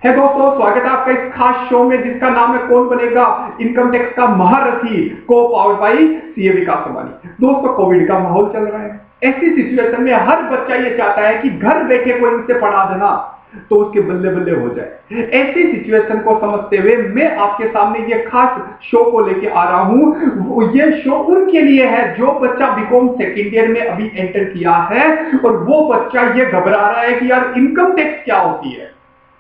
है दोस्तों, स्वागत है आपका इस खास शो में जिसका नाम है कौन बनेगा इनकम टैक्स का महारथी, को पावर्ड बाय सीए विकास सोमानी। दोस्तों, कोविड का माहौल चल रहा है। ऐसी सिचुएशन में हर बच्चा ये चाहता है कि घर बैठे कोई उनसे पढ़ा देना तो उसके बल्ले बल्ले हो जाए। ऐसी सिचुएशन को समझते हुए मैं आपके सामने ये खास शो को लेके आ रहा हूं। ये शो उनके लिए है जो बच्चा बीकॉम सेकेंड ईयर में अभी एंटर किया है और वो बच्चा ये घबरा रहा है कि यार इनकम टैक्स क्या होती है।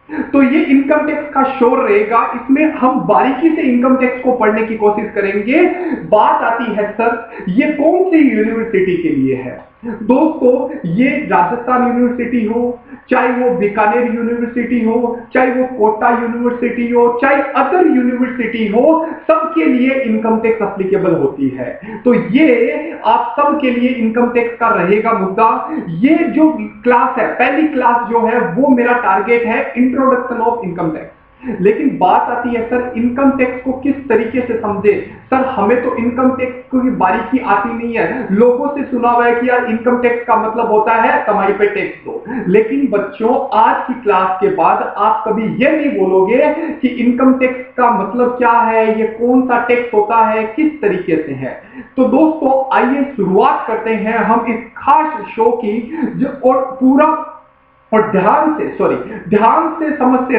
तो ये इनकम टैक्स का शो रहेगा, इसमें हम बारीकी से इनकम टैक्स को पढ़ने की कोशिश करेंगे। बात आती है सर ये कौन सी यूनिवर्सिटी के लिए है। दोस्तों, ये राजस्थान यूनिवर्सिटी हो, चाहे वो बीकानेर यूनिवर्सिटी हो, चाहे वो कोटा यूनिवर्सिटी हो, चाहे अदर यूनिवर्सिटी हो, सबके लिए इनकम टैक्स एप्लीकेबल होती है। तो ये आप सबके लिए इनकम टैक्स का रहेगा मुद्दा। ये जो क्लास है, पहली क्लास जो है वो मेरा टारगेट है इंट्रोडक्शन ऑफ इनकम टैक्स। लेकिन बात आती है सर इनकम टैक्स को किस तरीके से समझे। सर हमें तो इनकम टैक्स की बारीकी आती नहीं है। लोगों से सुना हुआ है कि यार इनकम टैक्स का मतलब होता है कमाई पे टैक्स दो। लेकिन बच्चों, आज की क्लास के बाद आप कभी ये नहीं बोलोगे कि इनकम टैक्स का मतलब क्या है, ये कौन सा टैक्स होता है, किस तरीके से है। तो दोस्तों, आइए शुरुआत करते हैं हम इस खास शो की और पूरा और ध्यान से समझते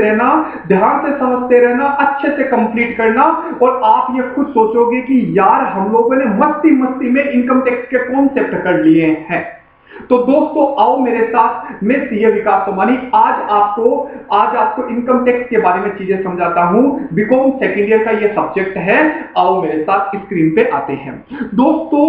रहना, अच्छे से कंप्लीट करना। और आप ये खुद सोचोगे कि यार हम लोगों ने मस्ती मस्ती में इनकम टैक्स के कॉन्सेप्ट कर लिए हैं। तो दोस्तों आओ मेरे साथ, मैं सीए विकास सोमानी आज आपको इनकम टैक्स के बारे में चीजें समझाता हूं। बीकॉम सेकेंड ईयर का ये सब्जेक्ट है। आओ मेरे साथ स्क्रीन पे आते हैं। दोस्तों,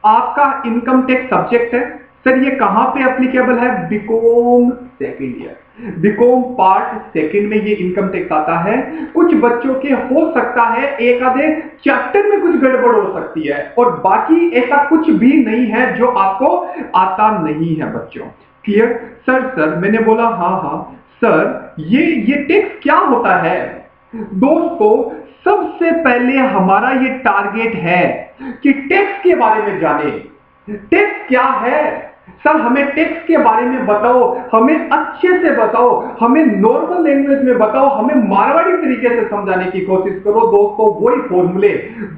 आपका इनकम टैक्स सब्जेक्ट है सर, ये कहां पे एप्लीकेबल है? BCom second year, BCom part second में ये इनकम टैक्स आता है। कुछ बच्चों के हो सकता है एक आधे चैप्टर में कुछ गड़बड़ हो सकती है और बाकी ऐसा कुछ भी नहीं है जो आपको आता नहीं है बच्चों। क्लियर? सर मैंने बोला हाँ सर, ये टैक्स क्या होता है? दोस्तों, सबसे पहले हमारा ये टारगेट है कि टैक्स के बारे में जाने। टैक्स क्या है? सर हमें टैक्स के बारे में बताओ, हमें अच्छे से बताओ, हमें नॉर्मल लैंग्वेज में बताओ, हमें मारवाड़ी तरीके से समझाने की कोशिश करो। दोस्तों, वही फॉर्मूले,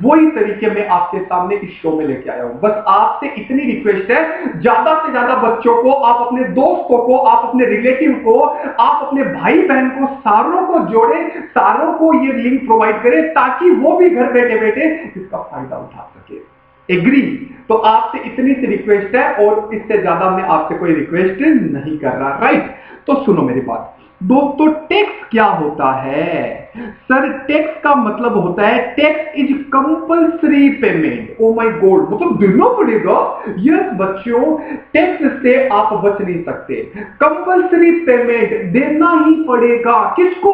वही तरीके में आपके सामने इस शो में लेके आया हूं। बस आपसे इतनी रिक्वेस्ट है, ज्यादा से ज्यादा बच्चों को, आप अपने दोस्तों को, आप अपने रिलेटिव को, आप अपने भाई बहन को, सारों को जोड़े, सारों को ये लिंक प्रोवाइड करें ताकि वो भी घर बैठे बैठे इसका फायदा उठा सके। एग्री? तो आपसे इतनी सी रिक्वेस्ट है और इससे ज्यादा मैं आपसे कोई रिक्वेस्ट नहीं कर रहा। राइट? तो सुनो मेरी बात। दोस्तों, टैक्स क्या होता है? सर टैक्स का मतलब होता है tax is compulsory payment. Oh my God, मतलब देना पड़ेगा। यस बच्चों, टैक्स से आप बच नहीं सकते। कंपल्सरी पेमेंट देना ही पड़ेगा। किसको?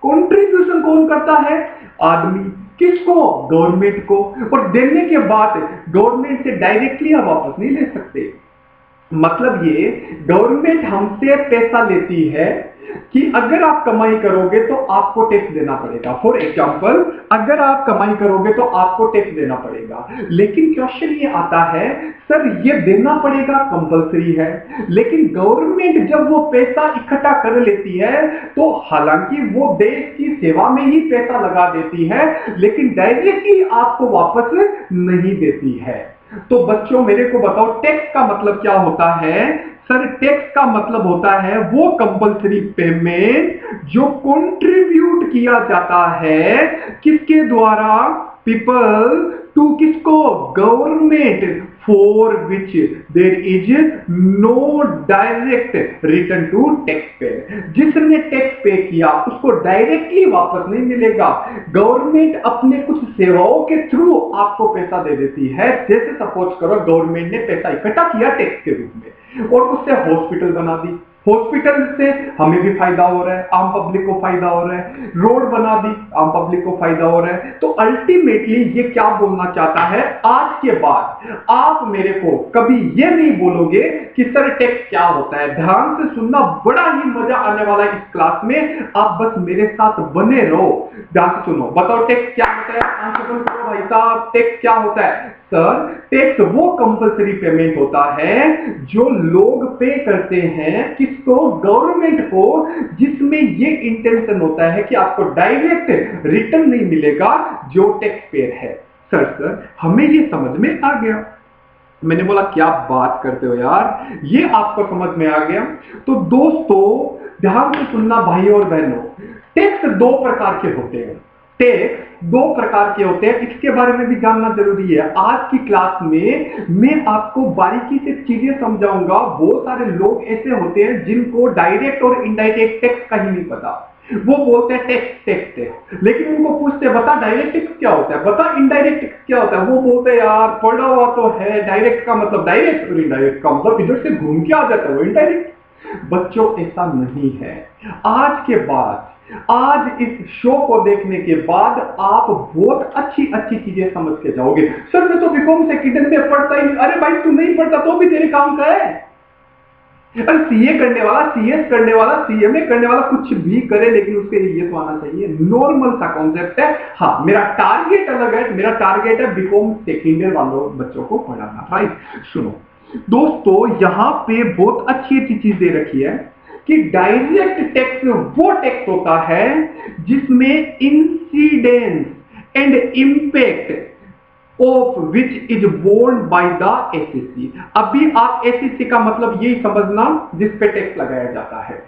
कंट्रीब्यूशन कौन करता है? आदमी। किसको? गवर्नमेंट को। और देने के बाद गवर्नमेंट से डायरेक्टली आप वापस नहीं ले सकते। मतलब ये गवर्नमेंट हमसे पैसा लेती है कि अगर आप कमाई करोगे तो आपको टैक्स देना पड़ेगा। फॉर एग्जांपल, अगर आप कमाई करोगे तो आपको टैक्स देना पड़ेगा। लेकिन क्वेश्चन ये आता है, सर ये देना पड़ेगा कंपलसरी है, लेकिन गवर्नमेंट जब वो पैसा इकट्ठा कर लेती है तो हालांकि वो देश की सेवा में ही पैसा लगा देती है, लेकिन डायरेक्टली आपको वापस नहीं देती है। तो बच्चों मेरे को बताओ, टैक्स का मतलब क्या होता है? सर टैक्स का मतलब होता है वो कंपल्सरी पेमेंट जो कंट्रीब्यूट किया जाता है किसके द्वारा? पीपल टू किसको? Government, for which there is no direct return to tax payer. जिसने टैक्स पे किया उसको डायरेक्टली वापस नहीं मिलेगा। गवर्नमेंट अपने कुछ सेवाओं के थ्रू आपको पैसा दे देती है। जैसे सपोज करो गवर्नमेंट ने पैसा इकट्ठा किया टैक्स के रूप में और उससे हॉस्पिटल बना दी, हॉस्पिटल से हमें भी फायदा हो रहा है, आम पब्लिक को फायदा हो रहा है। रोड बना दी, आम पब्लिक को फायदा हो रहा है। तो अल्टीमेटली ये क्या बोलना चाहता है? आज के बाद आप मेरे को कभी ये नहीं बोलोगे कि सर टैक्स क्या होता है। ध्यान से सुनना, बड़ा ही मजा आने वाला है इस क्लास में। आप बस मेरे साथ बने रहो। ध्यान से सुनो, बताओ टैक्स क्या होता है? आंसर करो भाई साहब, टैक्स क्या होता है? सर टैक्स वो कंपलसरी पेमेंट होता है जो लोग पे करते हैं किसको, गवर्नमेंट को, जिसमें ये इंटेंशन होता है कि आपको डायरेक्ट रिटर्न नहीं मिलेगा जो टैक्स पेयर है। सर हमें ये समझ में आ गया। मैंने बोला क्या बात करते हो यार, ये आपको समझ में आ गया। तो दोस्तों ध्यान से सुनना भाई और बहनों, टैक्स दो प्रकार के होते हैं। टैक्स दो प्रकार के होते हैं, इसके बारे में भी जानना जरूरी है। आज की क्लास में मैं आपको बारीकी से चीजें समझाऊंगा। बहुत सारे लोग ऐसे होते हैं जिनको डायरेक्ट और इनडायरेक्ट टैक्स का ही नहीं पता। वो बोलते हैं टैक्स, लेकिन उनको पूछते हैं बता डायरेक्ट टैक्स क्या होता है, बता इनडायरेक्ट टैक्स क्या होता है। वो बोलते हैं यार पढ़ा हुआ तो है, डायरेक्ट का मतलब डायरेक्ट और इनडायरेक्ट का मतलब इधर से घूम के आ जाता है वो इनडायरेक्ट। बच्चों ऐसा नहीं है। आज के बाद, आज इस शो को देखने के बाद आप बहुत अच्छी अच्छी चीजें समझ के जाओगे। सर मैं तो बीकॉम सेकेंड में पढ़ता ही नहीं। अरे भाई तू नहीं पढ़ता तो भी तेरे काम का है। अरे सीए करने वाला, सीएस करने वाला, सीएमए करने वाला कुछ भी करे, लेकिन उसके लिए ये तो आना चाहिए। नॉर्मल सा कॉन्सेप्ट है। हाँ मेरा टारगेट अलग है, मेरा टारगेट है बीकॉम सेकेंड ईयर वालों बच्चों को पढ़ाना। राइट, सुनो दोस्तों, यहां पे बहुत अच्छी अच्छी चीज दे रखी है कि डायरेक्ट टैक्स वो टैक्स होता है जिसमें incidence and impact of which is borne by the assessee. अभी आप एसएससी का मतलब यही समझना जिस पे टैक्स लगाया जाता है,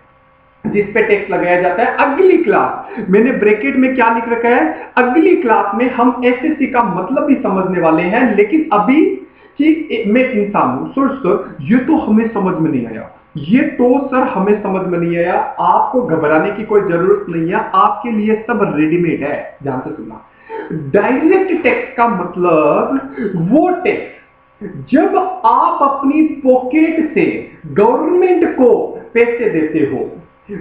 जिस पे टैक्स लगाया जाता है। अगली क्लास, मैंने ब्रैकेट में क्या लिख रखा है, अगली क्लास में हम एसएससी का मतलब भी समझने वाले हैं। लेकिन अभी कि मैं इंसान हूं सर ये तो हमें समझ में नहीं आया, ये तो सर हमें समझ में नहीं आया। आपको घबराने की कोई जरूरत नहीं है, आपके लिए सब रेडीमेड है। ध्यान से सुनना, डायरेक्ट टैक्स का मतलब वो टैक्स जब आप अपनी पॉकेट से गवर्नमेंट को पैसे देते हो।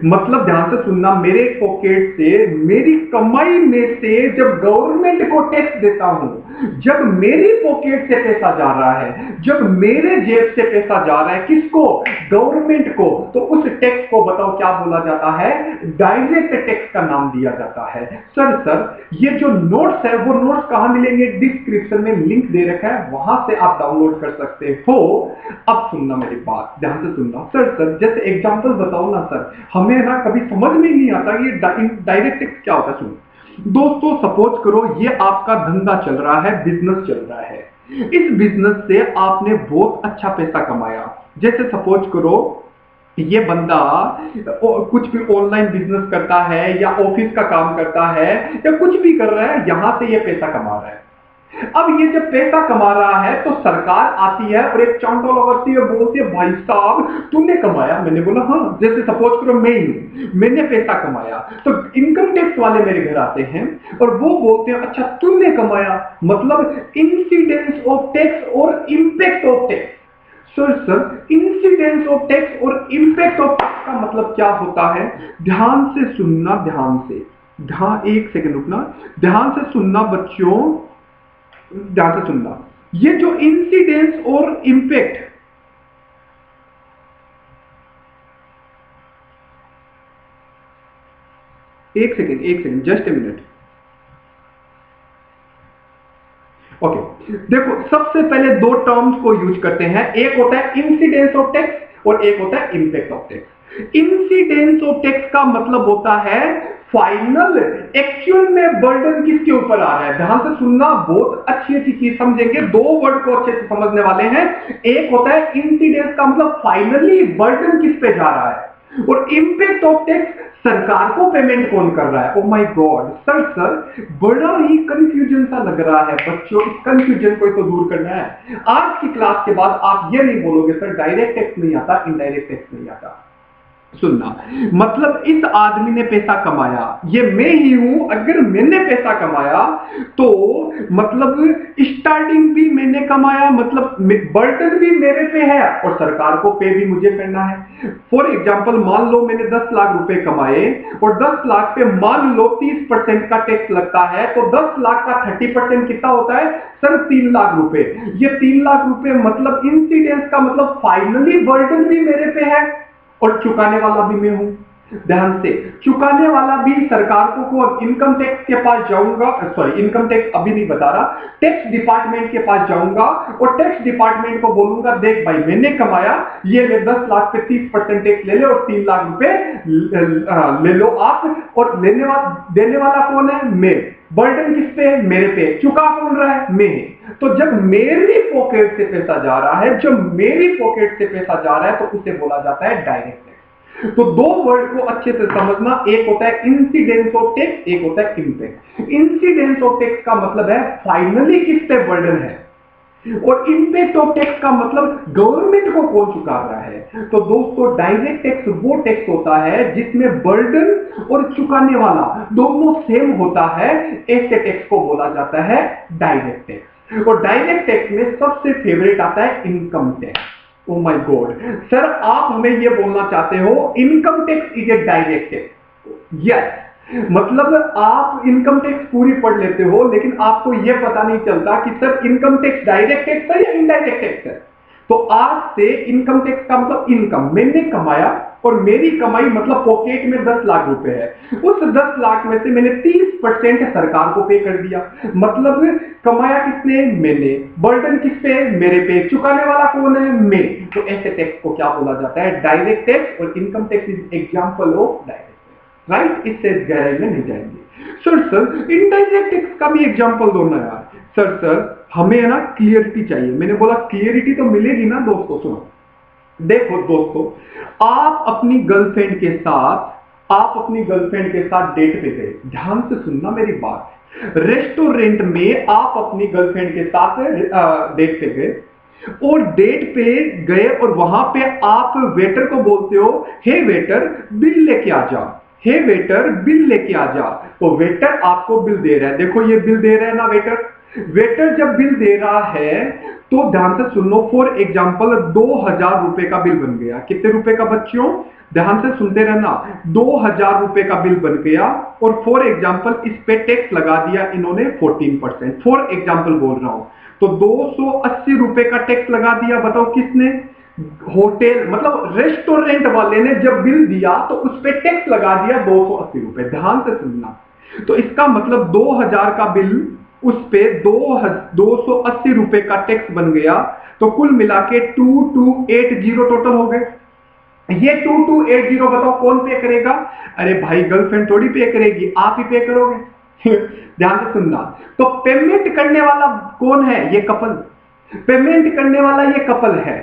मतलब ध्यान से सुनना, मेरे पॉकेट से, मेरी कमाई में से जब गवर्नमेंट को टैक्स देता हूं, जब मेरी पॉकेट से पैसा जा रहा है, जब मेरे जेब से पैसा जा रहा है, किसको, गवर्नमेंट को, तो उस टैक्स को बताओ क्या बोला जाता है, डायरेक्ट टैक्स का नाम दिया जाता है। सर ये जो नोट्स है वो नोट्स कहां मिलेंगे, डिस्क्रिप्शन में लिंक दे रखा है, वहां से आप डाउनलोड कर सकते हो। अब सुनना मेरी बात, ध्यान से सुनना। सर जैसे एग्जांपल बताओ ना सर, हमें ना कभी समझ में नहीं आता ये डायरेक्ट टैक्स क्या होता है। सुनो दोस्तों, सपोज करो ये आपका धंधा चल रहा है, बिजनेस चल रहा है। इस बिजनेस से आपने बहुत अच्छा पैसा कमाया। जैसे सपोज करो ये बंदा कुछ भी ऑनलाइन बिजनेस करता है या ऑफिस का काम करता है या कुछ भी कर रहा है, यहां से ये पैसा कमा रहा है। अब ये जब पैसा कमा रहा है तो सरकार आती है और एक चांटो लगाती है, बोलती है भाई साहब तूने कमाया। मैंने बोला हाँ, जैसे सपोज करो मैं ही हूं, मैंने पैसा कमाया, तो इनकम टैक्स वाले मेरे घर आते हैं और वो बोलते हैं अच्छा तूने कमाया, मतलब इंसिडेंस ऑफ टैक्स और impact of tax. Sir incidence of tax और इंपैक्ट ऑफ टैक्स का मतलब क्या होता है, ध्यान से सुनना, ध्यान से, एक सेकंड रुकना, ध्यान से सुनना बच्चों, ध्यान से सुनना। ये जो इंसिडेंस और इंपैक्ट, एक second just a minute. Okay देखो, सबसे पहले दो टर्म्स को यूज करते हैं, एक होता है इंसिडेंस ऑफ टैक्स और एक होता है impact of tax. Incidence of tax का मतलब होता है फाइनल एक्चुअल में बर्डन किसके ऊपर आ रहा है। ध्यान से सुनना, बहुत अच्छी अच्छी चीज समझेंगे, दो वर्ड को अच्छे से समझने वाले हैं। एक होता है इंसिडेंस का मतलब फाइनली बर्डन किस पे जा रहा है, और इंपैक्ट ऑफ टैक्स सरकार को पेमेंट कौन कर रहा है। ओ माय गॉड सर बड़ा ही कंफ्यूजन सा लग रहा है बच्चों, इस कंफ्यूजन को तो दूर करना है। आज की क्लास के बाद आप ये नहीं बोलोगे सर डायरेक्ट टैक्स नहीं आता, इनडायरेक्ट टैक्स नहीं आता। सुनना, मतलब इस आदमी ने पैसा कमाया, ये मैं ही हूं, अगर मैंने पैसा कमाया तो मतलब स्टार्टिंग भी मैंने कमाया, मतलब बर्डन भी मेरे पे है और सरकार को पे भी मुझे करना है। फॉर एग्जांपल मान लो मैंने 10 लाख रुपए कमाए और 10 लाख पे मान लो 30% का टैक्स लगता है, तो 10 लाख का 30% कितना होता है सर, 3 लाख रुपए। ये 3 लाख रुपए मतलब इंसिडेंस का मतलब फाइनली बर्डन भी मेरे पे है और चुकाने वाला भी मैं हूं। ध्यान से, चुकाने वाला भी सरकार को इनकम टैक्स के पास जाऊंगा, सॉरी इनकम टैक्स अभी नहीं बता रहा, टैक्स डिपार्टमेंट के पास जाऊंगा और टैक्स डिपार्टमेंट को बोलूंगा देख भाई मैंने कमाया, ये ले 10 लाख पे 30% टैक्स ले ले और 3 लाख रुपए ले लो आप, और देने वाला कौन है? मैं। बर्डन किस पे है? मेरे पे। चुका कौन रहा है? मैं। तो जब मेरी पॉकेट से पैसा जा रहा है, जब मेरी पॉकेट से पैसा जा रहा है, तो उसे बोला जाता है डायरेक्ट टैक्स। तो दो वर्ड को अच्छे से समझना, एक होता है इंसिडेंस ऑफ टैक्स, एक होता है इम्पैक्ट। इंसिडेंस ऑफ टैक्स का मतलब है फाइनली किस पे बर्डन है, और इम्पैक्ट ऑफ टैक्स का मतलब गवर्नमेंट को कौन चुका रहा है। तो दोस्तों डायरेक्ट टैक्स वो टैक्स होता है जिसमें बर्डन और चुकाने वाला दोनों सेम होता है, ऐसे टैक्स को बोला जाता है डायरेक्ट टैक्स। और डायरेक्ट टैक्स में सबसे फेवरेट आता है income tax. Oh my God sir, आप हमें यह बोलना चाहते हो income tax is a direct tax? Yes, मतलब आप इनकम टैक्स पूरी पढ़ लेते हो लेकिन आपको यह पता नहीं चलता कि sir income tax direct tax है या इनडायरेक्ट टैक्स है। तो आज से इनकम टैक्स का मतलब इनकम, मैंने कमाया और मेरी कमाई मतलब पॉकेट में 10 लाख रुपए है, उस 10 लाख में से मैंने 30% सरकार को पे कर दिया, मतलब कमाया किसने? मैंने। बर्डन किस पे? मेरे पे। चुकाने वाला कौन है? मैं। तो ऐसे टैक्स को क्या बोला जाता है? Direct tax. और income tax is example of direct, right? इससे गहराई में नहीं जाएंगे। सर इनडायरेक्ट टैक्स का भी एग्जांपल दो ना यार। सर हमें है ना क्लियरिटी चाहिए। मैंने बोला क्लियरिटी तो मिलेगी ना दोस्तों। सुनो, देखो दोस्तों, आप अपनी गर्लफ्रेंड के साथ डेट पे गए, ध्यान से सुनना मेरी बात। रेस्टोरेंट में आप अपनी गर्लफ्रेंड के साथ डेट पे गए, और डेट पे गए और वहां पे आप वेटर को बोलते हो हे वेटर बिल लेके आ जा, हे वेटर बिल लेके आ जा। तो वेटर आपको बिल दे रहा है, देखो ये बिल दे रहा है ना वेटर। वेटर जब बिल दे रहा है तो ध्यान से सुन लो, फॉर एग्जाम्पल 2000 रुपए का बिल बन गया। कितने रुपए का बच्चों? ध्यान से सुनते रहना, 2000 रुपए का बिल बन गया, और फॉर एग्जाम्पल इस पे टैक्स लगा दिया इन्होंने 14%। फॉर एग्जाम्पल बोल रहा हूं, तो 280 रुपए का टैक्स लगा दिया। बताओ किसने? होटल मतलब रेस्टोरेंट वाले ने जब बिल दिया तो उस पे टैक्स लगा दिया 280 रुपए। ध्यान से सुनना, तो इसका मतलब 2000 का बिल, उस पे 280 रुपए का टैक्स बन गया, तो कुल मिला के 2280 टोटल हो गए। ये 2280 बताओ कौन पे करेगा? अरे भाई गर्लफ्रेंड थोड़ी पे करेगी, आप ही पे करोगे। ध्यान से सुनना, तो पेमेंट करने वाला कौन है? ये कपल। पेमेंट करने वाला ये कपल है।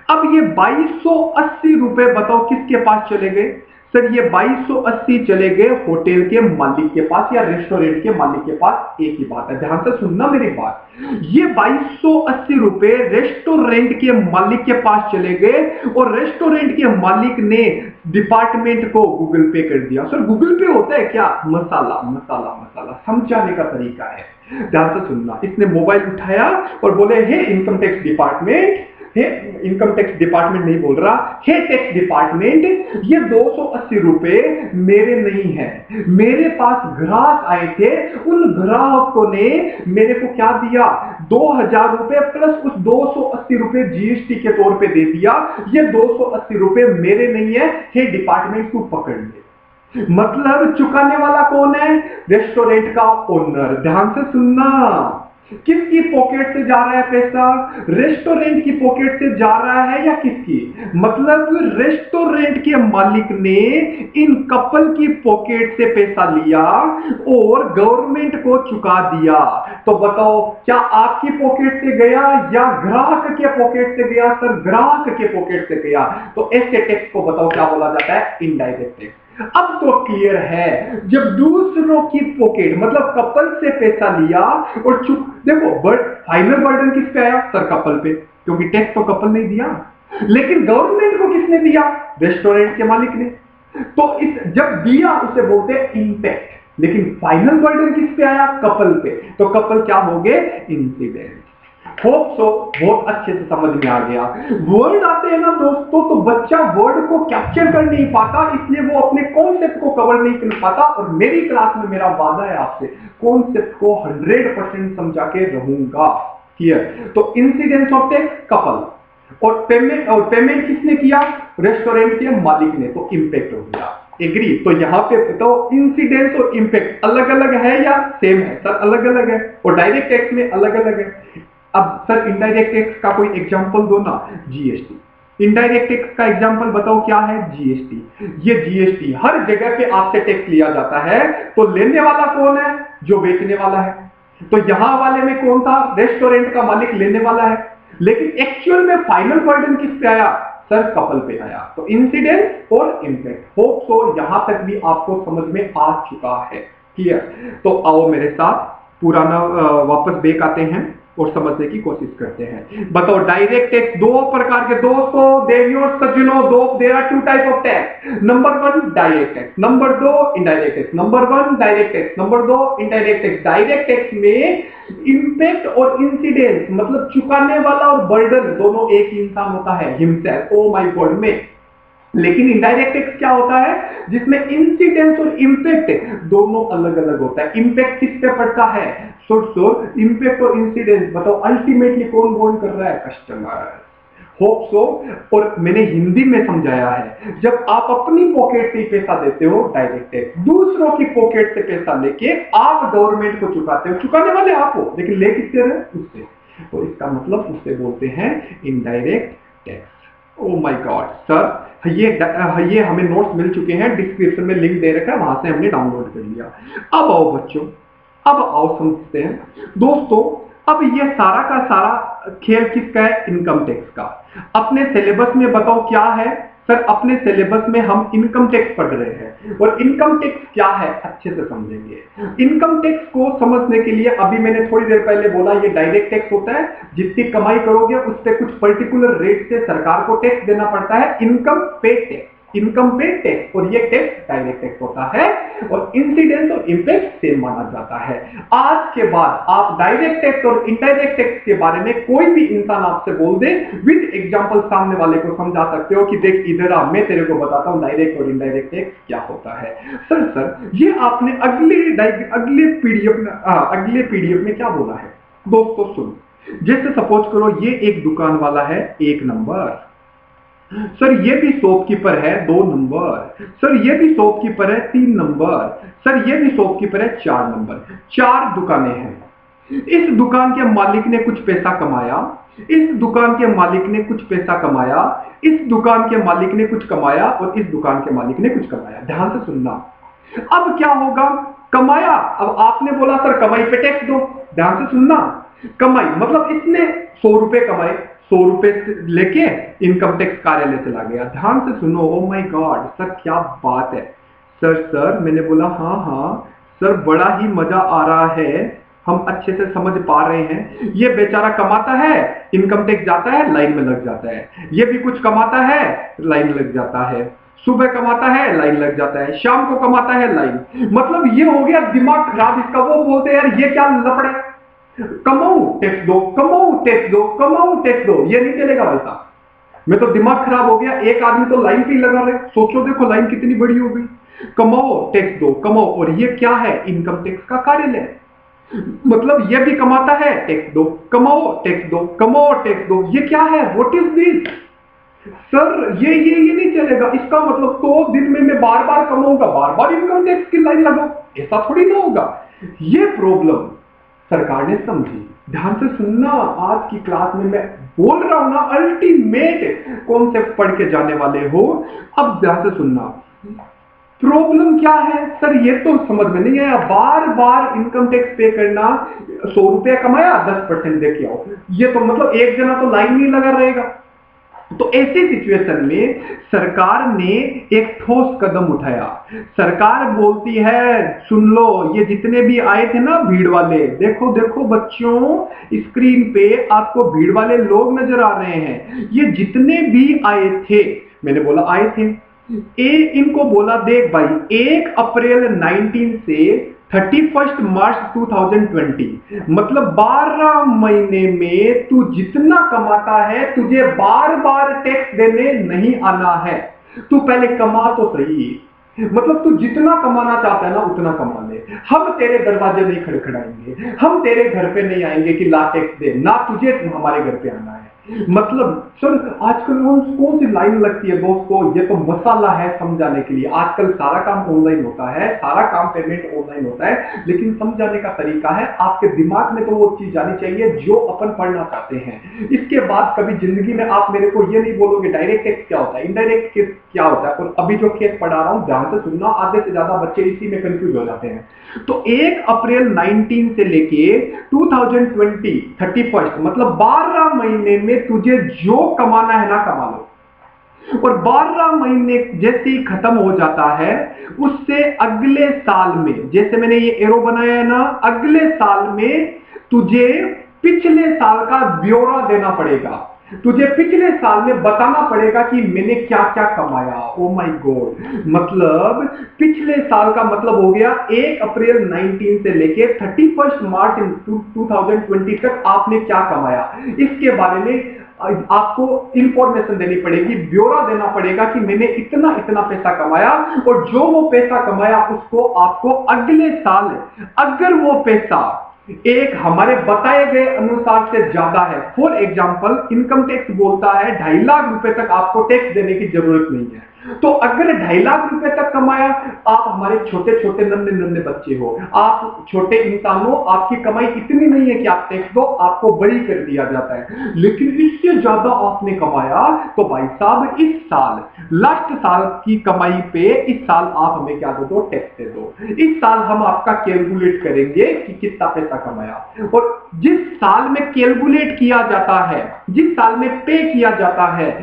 अब ये 2280 रुपए बताओ किसके पास चले गए? सर ये 2280 चले गए होटल के मालिक के पास या रेस्टोरेंट के मालिक के पास। एक ही बात है, ध्यान से सुनना मेरी बात। ये 2280 रुपए रेस्टोरेंट के मालिक के पास चले गए, और रेस्टोरेंट के मालिक ने डिपार्टमेंट को गूगल पे कर दिया। सर गूगल पे होता है क्या? मसाला मसाला मसाला, समझाने का तरीका है, ध्यान से सुनना। इसने मोबाइल उठाया और बोले हे इनकम टैक्स डिपार्टमेंट, हे इनकम टैक्स डिपार्टमेंट नहीं बोल रहा, हे टैक्स डिपार्टमेंट, ये 280 रुपए मेरे नहीं है, मेरे पास ग्राहक आए थे, उन ग्राहकों ने मेरे को क्या दिया? 2000 रुपए प्लस उस 280 रुपए जीएसटी के तौर पे दे दिया। ये 280 रुपए मेरे नहीं है, हे डिपार्टमेंट तू पकड़ ले। मतलब चुकाने वाला कौन है? रेस्टोरेंट का ओनर। ध्यान से सुनना, किसकी पॉकेट से जा रहा है पैसा? रेस्टोरेंट की पॉकेट से जा रहा है या किसकी? मतलब रेस्टोरेंट के मालिक ने इन कपल की पॉकेट से पैसा लिया और गवर्नमेंट को चुका दिया। तो बताओ क्या आपकी पॉकेट से गया या ग्राहक के पॉकेट से गया? सर ग्राहक के पॉकेट से गया। तो ऐसे टैक्स को बताओ क्या बोला जाता है? Indirect tax. अब तो क्लियर है, जब दूसरों की पॉकेट मतलब कपल से पैसा लिया और चुप, देखो फाइनल बर्डन किस पे आया? सर कपल पे, क्योंकि टैक्स तो कपल नहीं दिया, लेकिन गवर्नमेंट को किसने दिया? रेस्टोरेंट के मालिक ने। तो इस जब दिया उसे बोलते हैं इंपैक्ट, लेकिन फाइनल बर्डन किस पे आया? कपल पे। तो कपल क्या हो गए? इंसिडेंट। होप सो बहुत अच्छे से समझ में आ गया। वर्ड आते हैं ना दोस्तों, तो बच्चा वर्ड को कैप्चर कर नहीं पाता, इसलिए वो अपने कॉन्सेप्ट को कवर नहीं कर पाता। और मेरी क्लास में मेरा वादा है आपसे, कॉन्सेप्ट को 100% समझा के रहूंगा। क्लियर? तो इंसिडेंस ऑफ टैक्स कपल, और पेमेंट किसने किया? रेस्टोरेंट के मालिक ने, तो इंपैक्ट हो गया। एग्री? तो यहाँ पे तो इंसिडेंस और इम्पैक्ट अलग अलग है या सेम है? सर अलग अलग है, और डायरेक्ट टैक्स में अलग अलग है। अब सर इनडायरेक्ट टैक्स का कोई एग्जांपल दो ना। जीएसटी। इनडायरेक्ट टैक्स का एग्जांपल बताओ क्या है? जीएसटी। ये जीएसटी हर जगह पे आपसे टैक्स लिया जाता है, तो लेने वाला कौन है? जो बेचने वाला है। तो यहां वाले में कौन था? रेस्टोरेंट का मालिक लेने वाला है। लेकिन एक्चुअल में फाइनल बर्डन किस पे आया? सर कपल पे आया। तो इंसिडेंस और इम्पैक्ट। होप सो यहां तक भी आपको समझ में आ चुका है। क्लियर? तो आओ मेरे साथ पुराना वापस बैक आते हैं और समझने की कोशिश करते हैं। बताओ डायरेक्ट टैक्स दो प्रकार के दोस्तों, देवियों सज्जनों, दो there are two type of tax. Number one direct tax, number दो indirect tax. Number one direct tax, number दो इनडायरेक्ट टैक्स। डायरेक्ट टैक्स में इम्पैक्ट और इंसिडेंस मतलब चुकाने वाला और बर्डन दोनों एक ही इंसान होता है, हिमसेल्फ। ओ माय गॉड में। लेकिन इनडायरेक्ट टैक्स क्या होता है? जिसमें इंसिडेंस और इम्पैक्ट दोनों अलग अलग होता है। इम्पैक्ट किस पे पड़ता है? सोर इम्पैक्ट और इंसिडेंस बताओ अल्टीमेटली कौन बोर्न कर रहा है? कस्टमर। Hope so. और मैंने हिंदी में समझाया है, जब आप अपनी पॉकेट से पैसा देते हो डायरेक्ट टैक्स, दूसरों की पॉकेट से पैसा लेके आप गवर्नमेंट को चुकाते हो, चुकाने वाले आप हो लेकिन ले किससे रहे? उससे। तो इसका मतलब उससे बोलते हैं indirect tax. Oh my God sir, ये हमें नोट्स मिल चुके हैं, डिस्क्रिप्शन में लिंक दे रखा है, वहां से हमने डाउनलोड कर लिया। अब आओ बच्चों, अब आओ समझते हैं दोस्तों। अब ये सारा का सारा खेल किसका है? इनकम टैक्स का। अपने सिलेबस में बताओ क्या है? सर अपने सिलेबस में हम इनकम टैक्स पढ़ रहे हैं, और इनकम टैक्स क्या है अच्छे से समझेंगे। इनकम टैक्स को समझने के लिए अभी मैंने थोड़ी देर पहले बोला, ये डायरेक्ट टैक्स होता है, जितनी कमाई करोगे उस पर कुछ पर्टिकुलर रेट से सरकार को टैक्स देना पड़ता है, इनकम पे टैक्स। इनकम पे टैक्स, और ये टैक्स डायरेक्ट टैक्स होता है, और इंसिडेंस और इम्पैक्ट सेम माना जाता है। आज के बाद आप डायरेक्ट टैक्स और इनडायरेक्ट टैक्स के बारे में कोई भी इंसान आपसे बोल दे, विद एग्जांपल सामने वाले को समझा सकते हो कि देख इधर आ, मैं तेरे को बताता हूं डायरेक्ट और इनडायरेक्ट टैक्स क्या होता है। सर ये आपने अगले पीडीएफ में क्या बोला है दोस्तों? सुन, जैसे सपोज करो ये एक दुकान वाला है 1 नंबर, सर ये भी शॉपकीपर है 2 नंबर, सर ये भी शॉपकीपर है 3 नंबर, सर ये भी शॉपकीपर है 4 नंबर। 4 दुकानें हैं। इस दुकान के मालिक ने कुछ पैसा कमाया, इस दुकान के मालिक ने कुछ पैसा कमाया, इस दुकान के मालिक ने कुछ कमाया, और इस दुकान के मालिक ने कुछ कमाया। ध्यान से सुनना। अब क्या होगा? कमाया, अब आपने बोला सर कमाई पे टैक्स दो। ध्यान से सुनना। कमाई मतलब इसने 100 रुपए कमाए, 100 रुपए लेके इनकम टैक्स कार्यालय चला गया। ध्यान से सुनो। ओ माय गॉड सर क्या बात है। सर मैंने बोला हाँ हाँ सर, बड़ा ही मजा आ रहा है, हम अच्छे से समझ पा रहे हैं। ये बेचारा कमाता है, इनकम टैक्स जाता है, लाइन में लग जाता है। ये भी कुछ कमाता है, लाइन लग जाता है। सुबह कमाता है, लाइन लग जाता है। शाम को कमाता है, लाइन। मतलब ये हो गया दिमाग खराब इसका। वो बोलते हैं यार ये क्या लफड़े, कमाऊं टैक्स दो, कमाऊं टैक्स दो, कमाऊं टैक्स दो। ये नहीं चलेगा भाई साहब, मैं तो दिमाग खराब हो गया। एक आदमी तो लाइन पे ही लगा रहे, सोचो देखो लाइन कितनी बड़ी हो गई। कमाओ टैक्स दो, कमाओ। और ये क्या है? इनकम टैक्स का कार्यालय। मतलब ये भी कमाता है, टैक्स दो, कमाओ टैक्स दो, कमाओ टैक्स दो। ये क्या है? What is this sir? ये नहीं चलेगा। इसका मतलब तो दिन में मैं बार बार कमाऊंगा, बार बार इनकम टैक्स की लाइन लगाऊं, ऐसा थोड़ी ना होगा। ये प्रॉब्लम सरकार ने समझी। ध्यान से सुनना, आज की क्लास में मैं बोल रहा हूं ना, अल्टीमेट कॉन्सेप्ट पढ़ के जाने वाले हो। अब ध्यान से सुनना, प्रॉब्लम क्या है? सर ये तो समझ में नहीं आया, बार बार इनकम टैक्स पे करना। 100 रुपया कमाया, 10% दे के आओ। ये तो मतलब एक जना तो लाइन नहीं लगा रहेगा। तो ऐसी सिचुएशन में सरकार ने एक ठोस कदम उठाया। सरकार बोलती है सुन लो, ये जितने भी आए थे ना भीड़ वाले, देखो देखो बच्चों स्क्रीन पे आपको भीड़ वाले लोग नजर आ रहे हैं। ये जितने भी आए थे, मैंने बोला आए थे, इनको बोला देख भाई 1 अप्रैल 19 से 31 मार्च 2020 मतलब 12 महीने में तू जितना कमाता है तुझे बार बार टैक्स देने नहीं आना है। तू पहले कमा तो सही, मतलब तू जितना कमाना चाहता है ना उतना कमा ले। हम तेरे दरवाजे नहीं खड़खड़ाएंगे, हम तेरे घर पे नहीं आएंगे कि ला टैक्स दे, ना तुझे हमारे घर पे आना है। मतलब सर आजकल कौन सी लाइन लगती है दोस्तों, ये तो मसाला है समझाने के लिए। आजकल सारा काम ऑनलाइन होता है, सारा काम पेमेंट ऑनलाइन होता है, लेकिन समझाने का तरीका है, आपके दिमाग में तो वो चीज आनी चाहिए जो अपन पढ़ना चाहते हैं। इसके बाद कभी जिंदगी में आप मेरे को ये नहीं बोलोगे डायरेक्ट टैक्स क्या होता है, इनडायरेक्ट टैक्स क्या होता है। और अभी जो केस पढ़ा रहा हूं ध्यान से सुनना, आधे से ज्यादा बच्चे इसी में कंफ्यूज हो जाते हैं। तो 1 अप्रैल 19 से लेके 2020 31 मतलब 12 महीने में तुझे जो कमाना है ना कमा लो। और 12 महीने जैसे ही खत्म हो जाता है, उससे अगले साल में, जैसे मैंने ये एरो बनाया है ना, अगले साल में तुझे पिछले साल का ब्यौरा देना पड़ेगा। तुझे पिछले साल में बताना पड़ेगा कि मैंने क्या क्या कमाया। ओ माय गॉड, मतलब पिछले साल का मतलब हो गया 1 अप्रैल 19 से लेके 31 मार्च 2020 तक आपने क्या कमाया। इसके बारे में आपको इंफॉर्मेशन देनी पड़ेगी, ब्यौरा देना पड़ेगा कि मैंने इतना इतना पैसा कमाया, और जो वो पैसा कमाया उसको आपको अगले साल, अगर वो पैसा एक हमारे बताए गए अनुसार से ज्यादा है, फॉर एग्जाम्पल इनकम टैक्स बोलता है 2.5 लाख रुपए तक आपको टैक्स देने की जरूरत नहीं है, तो अगर 2.5 लाख रुपए तक कमाया, आप हमारे छोटे छोटे नन्हे नन्हे बच्चे हो, आप छोटे इंसान हो, आपकी कमाई इतनी नहीं है कि आप टैक्स दो, आपको बरी कर दिया जाता है। लेकिन इससे ज्यादा आपने कमाया तो भाई साहब इस साल, लास्ट साल की कमाई पे इस साल आप हमें क्या दो, टैक्स दे दो। इस साल हम आपका कैलकुलेट करेंगे कि कितना पैसा कमाया, और जिस साल में कैलकुलेट किया जाता है, जिस साल में पे किया जाता है,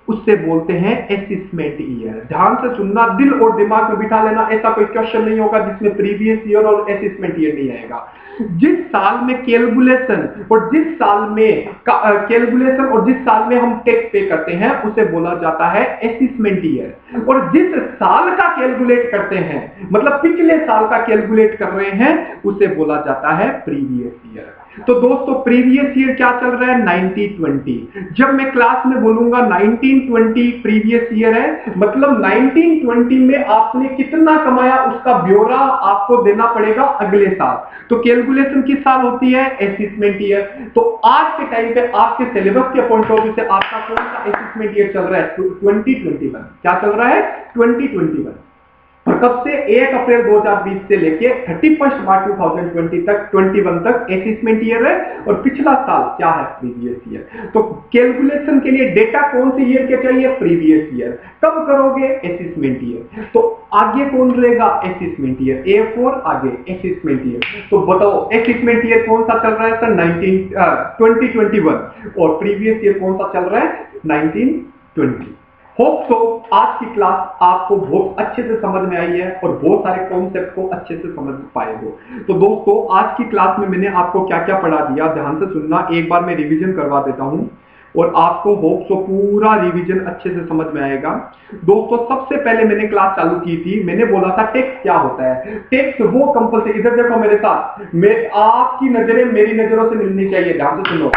उससे बोलते हैं असेसमेंट ईयर। ध्यान से सुनना, दिल और दिमाग में बिठा लेना, ऐसा कोई क्वेश्चन नहीं होगा जिसमें प्रीवियस ईयर और असेसमेंट ईयर नहीं आएगा। जिस साल में कैलकुलेशन और जिस साल में कैलकुलेशन और जिस साल में हम टैक्स पे करते हैं उसे बोला जाता है असेसमेंट ईयर। और जिस साल का कैलकुलेट करते हैं, मतलब पिछले साल का कैलकुलेट कर रहे हैं, उसे बोला जाता है प्रीवियस ईयर। तो दोस्तों प्रीवियस ईयर क्या चल रहा है, 1920। जब मैं क्लास में बोलूंगा 1920 प्रीवियस ईयर है, मतलब 1920 में आपने कितना कमाया उसका ब्यौरा आपको देना पड़ेगा अगले साल। तो कैलकुलेशन किस साल होती है, असेसमेंट ईयर। तो आज के टाइम पे आपके सिलेबस के पॉइंट ऑफ व्यू से आपका कौन सा असेसमेंट ईयर चल रहा है, 2021। क्या चल रहा है, 2021। और कब से, 1 अप्रैल 2020 से लेके 31 मार्च 2020 तक 21 तक असेसमेंट ईयर है, और पिछला साल क्या है, प्रीवियस ईयर। तो कैलकुलेशन के लिए डेटा कौन से ईयर के चाहिए, प्रीवियस ईयर। कब करोगे, असेसमेंट ईयर। तो आगे कौन रहेगा, असेसमेंट ईयर, A4 आगे असेसमेंट ईयर। तो बताओ असेसमेंट ईयर कौन सा चल रहा है सर, 2021, और प्रीवियस ईयर कौन सा चल रहा है, 1920। होप सो आज की क्लास आपको बहुत अच्छे से समझ में आई है और बहुत सारे कॉन्सेप्ट को अच्छे से समझ पाए हो। तो दोस्तों आज की क्लास में मैंने आपको क्या क्या पढ़ा दिया, ध्यान से सुनना, एक बार मैं रिवीजन करवा देता हूं और आपको होप सो पूरा रिवीजन अच्छे से समझ में आएगा। दोस्तों सबसे पहले मैंने क्लास चालू की थी, मैंने बोला था टैक्स क्या होता है। टैक्स वो कंपल्सरी, इधर देखो मेरे साथ, आपकी नजरें मेरी नजरों से मिलनी चाहिए, ध्यान से सुनो।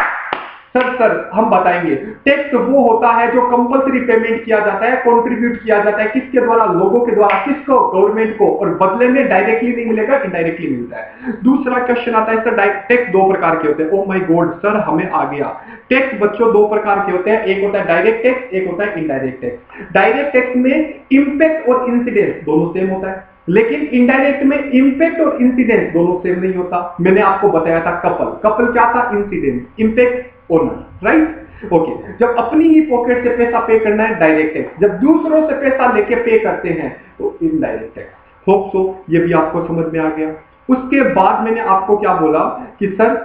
सर हम बताएंगे, टैक्स वो होता है जो कंपल्सरी पेमेंट किया जाता है, कंट्रीब्यूट किया जाता है, किसके द्वारा, लोगों के द्वारा, किसको, गवर्नमेंट को, और बदले में डायरेक्टली नहीं मिलेगा, इनडायरेक्टली मिलता है। दूसरा क्वेश्चन आता है सर टैक्स दो प्रकार के होते हैं। ओ माय गॉड सर हमें आ गया। टैक्स बच्चों दो प्रकार के होते हैं, एक होता है डायरेक्ट टैक्स, एक होता है इनडायरेक्ट टैक्स। डायरेक्ट टैक्स में इंपैक्ट और इंसिडेंस दोनों सेम होता है, लेकिन इनडायरेक्ट में इंपैक्ट और इंसिडेंस दोनों सेम नहीं होता। मैंने आपको बताया था कपल क्या था, incidence, impact owner, right, okay. जब अपनी ही पॉकेट से पैसा पे करना है, डायरेक्ट टैक्स। जब दूसरों से पैसा लेके पे करते हैं तो इनडायरेक्ट टैक्स। होप सो ये भी आपको समझ में आ गया। उसके बाद मैंने आपको क्या बोला कि सर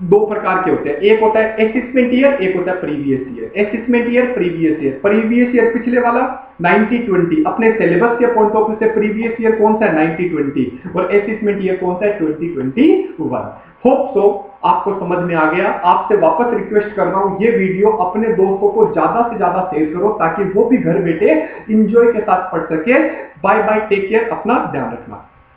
दो प्रकार के होते हैं, एक होता है असेसमेंट ईयर, एक होता है previous year. Assessment year, previous year पिछले वाला 1920, अपने सिलेबस के पॉइंट ऑफ व्यू से प्रीवियस ईयर कौन सा है, 1920, और असेसमेंट ईयर कौन सा है, 2021। होप सो आपको समझ में आ गया। आपसे वापस रिक्वेस्ट कर रहा हूं, ये वीडियो अपने दोस्तों को ज्यादा से ज्यादा शेयर करो ताकि वो भी घर बैठे इंजॉय के साथ पढ़ सके। बाय बाय, टेक केयर, अपना ध्यान रखना।